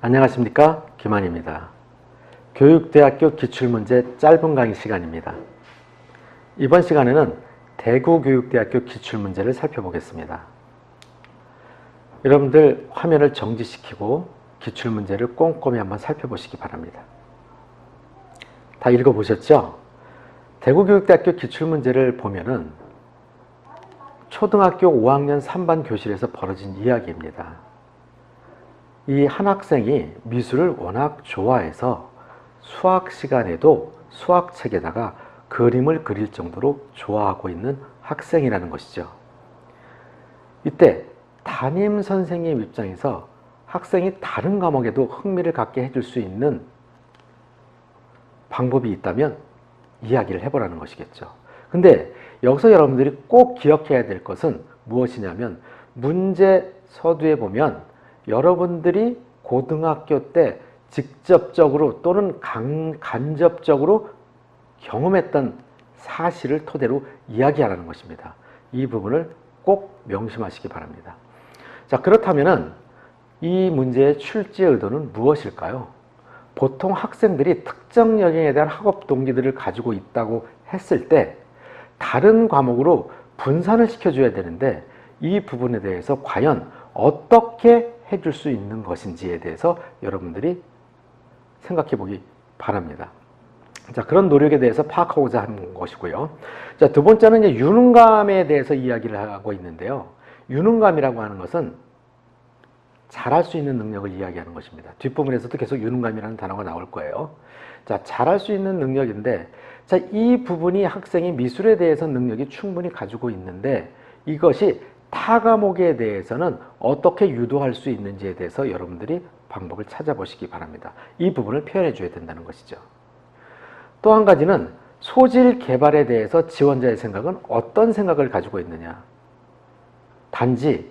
안녕하십니까, 김한입니다. 교육대학교 기출문제 짧은 강의 시간입니다. 이번 시간에는 대구교육대학교 기출문제를 살펴보겠습니다. 여러분들 화면을 정지시키고 기출문제를 꼼꼼히 한번 살펴보시기 바랍니다. 다 읽어보셨죠? 대구교육대학교 기출문제를 보면은 초등학교 5학년 3반 교실에서 벌어진 이야기입니다. 이 한 학생이 미술을 워낙 좋아해서 수학 시간에도 수학책에다가 그림을 그릴 정도로 좋아하고 있는 학생이라는 것이죠. 이때 담임 선생님 입장에서 학생이 다른 과목에도 흥미를 갖게 해줄 수 있는 방법이 있다면 이야기를 해보라는 것이겠죠. 근데 여기서 여러분들이 꼭 기억해야 될 것은 무엇이냐면 문제 서두에 보면 여러분들이 고등학교 때 직접적으로 또는 간접적으로 경험했던 사실을 토대로 이야기하라는 것입니다. 이 부분을 꼭 명심하시기 바랍니다. 자, 그렇다면은 이 문제의 출제 의도는 무엇일까요? 보통 학생들이 특정 영역에 대한 학업 동기들을 가지고 있다고 했을 때 다른 과목으로 분산을 시켜줘야 되는데 이 부분에 대해서 과연 어떻게 해줄 수 있는 것인지에 대해서 여러분들이 생각해 보기 바랍니다. 자, 그런 노력에 대해서 파악하고자 하는 것이고요. 자, 두 번째는 이제 유능감에 대해서 이야기를 하고 있는데요. 유능감이라고 하는 것은 잘할 수 있는 능력을 이야기하는 것입니다. 뒷부분에서도 계속 유능감이라는 단어가 나올 거예요. 자, 잘할 수 있는 능력인데, 자, 이 부분이 학생이 미술에 대해서 능력이 충분히 가지고 있는데 이것이 타 과목에 대해서는 어떻게 유도할 수 있는지에 대해서 여러분들이 방법을 찾아보시기 바랍니다. 이 부분을 표현해 줘야 된다는 것이죠. 또 한 가지는 소질 개발에 대해서 지원자의 생각은 어떤 생각을 가지고 있느냐. 단지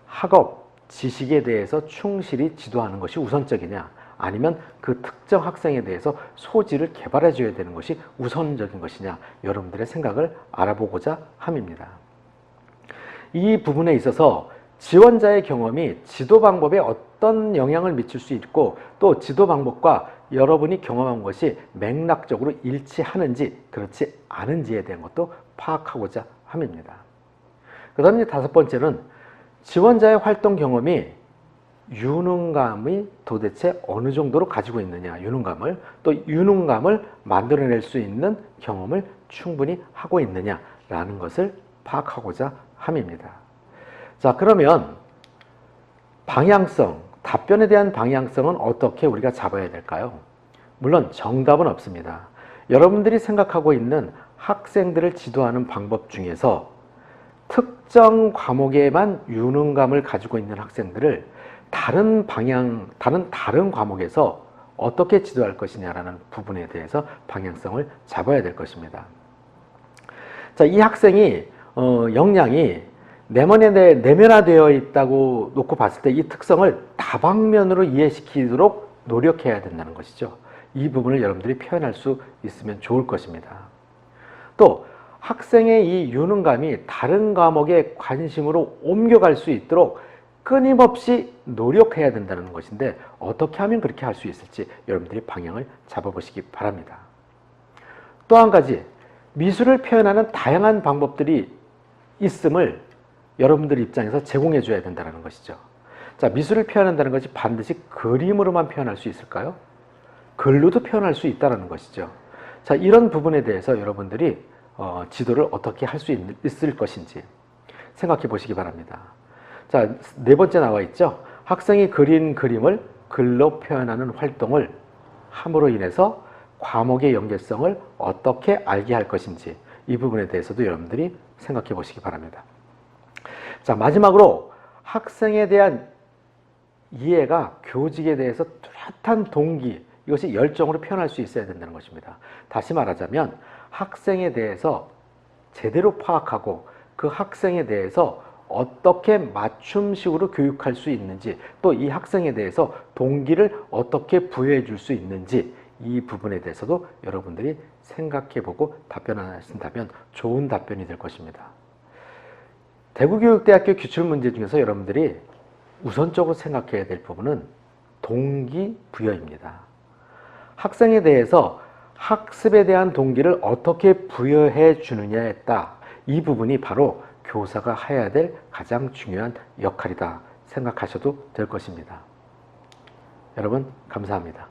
학업, 지식에 대해서 충실히 지도하는 것이 우선적이냐, 아니면 그 특정 학생에 대해서 소질을 개발해 줘야 되는 것이 우선적인 것이냐, 여러분들의 생각을 알아보고자 함입니다. 이 부분에 있어서 지원자의 경험이 지도 방법에 어떤 영향을 미칠 수 있고 또 지도 방법과 여러분이 경험한 것이 맥락적으로 일치하는지 그렇지 않은지에 대한 것도 파악하고자 함입니다. 그 다음에 다섯 번째는 지원자의 활동 경험이 유능감이 도대체 어느 정도로 가지고 있느냐, 유능감을 또 유능감을 만들어낼 수 있는 경험을 충분히 하고 있느냐라는 것을 파악하고자 함입니다. 자, 그러면 방향성, 답변에 대한 방향성은 어떻게 우리가 잡아야 될까요? 물론 정답은 없습니다. 여러분들이 생각하고 있는 학생들을 지도하는 방법 중에서 특정 과목에만 유능감을 가지고 있는 학생들을 다른 과목에서 어떻게 지도할 것이냐라는 부분에 대해서 방향성을 잡아야 될 것입니다. 자, 이 학생이 역량이 내면화되어 있다고 놓고 봤을 때 이 특성을 다방면으로 이해시키도록 노력해야 된다는 것이죠. 이 부분을 여러분들이 표현할 수 있으면 좋을 것입니다. 또 학생의 이 유능감이 다른 과목의 관심으로 옮겨갈 수 있도록 끊임없이 노력해야 된다는 것인데 어떻게 하면 그렇게 할 수 있을지 여러분들이 방향을 잡아보시기 바랍니다. 또 한 가지, 미술을 표현하는 다양한 방법들이 있음을 여러분들 입장에서 제공해 줘야 된다는 것이죠. 자, 미술을 표현한다는 것이 반드시 그림으로만 표현할 수 있을까요? 글로도 표현할 수 있다는 것이죠. 자, 이런 부분에 대해서 여러분들이 지도를 어떻게 할 수 있을 것인지 생각해 보시기 바랍니다. 자, 네 번째 나와 있죠. 학생이 그린 그림을 글로 표현하는 활동을 함으로 인해서 과목의 연계성을 어떻게 알게 할 것인지 이 부분에 대해서도 여러분들이 생각해 보시기 바랍니다. 자, 마지막으로 학생에 대한 이해가 교직에 대해서 뚜렷한 동기, 이것이 열정으로 표현할 수 있어야 된다는 것입니다. 다시 말하자면 학생에 대해서 제대로 파악하고 그 학생에 대해서 어떻게 맞춤식으로 교육할 수 있는지 또 이 학생에 대해서 동기를 어떻게 부여해 줄 수 있는지 이 부분에 대해서도 여러분들이 생각해 보고 답변하신다면 좋은 답변이 될 것입니다. 대구교육대학교 기출문제 중에서 여러분들이 우선적으로 생각해야 될 부분은 동기부여입니다. 학생에 대해서 학습에 대한 동기를 어떻게 부여해 주느냐에 따라 이 부분이 바로 교사가 해야 될 가장 중요한 역할이다 생각하셔도 될 것입니다. 여러분, 감사합니다.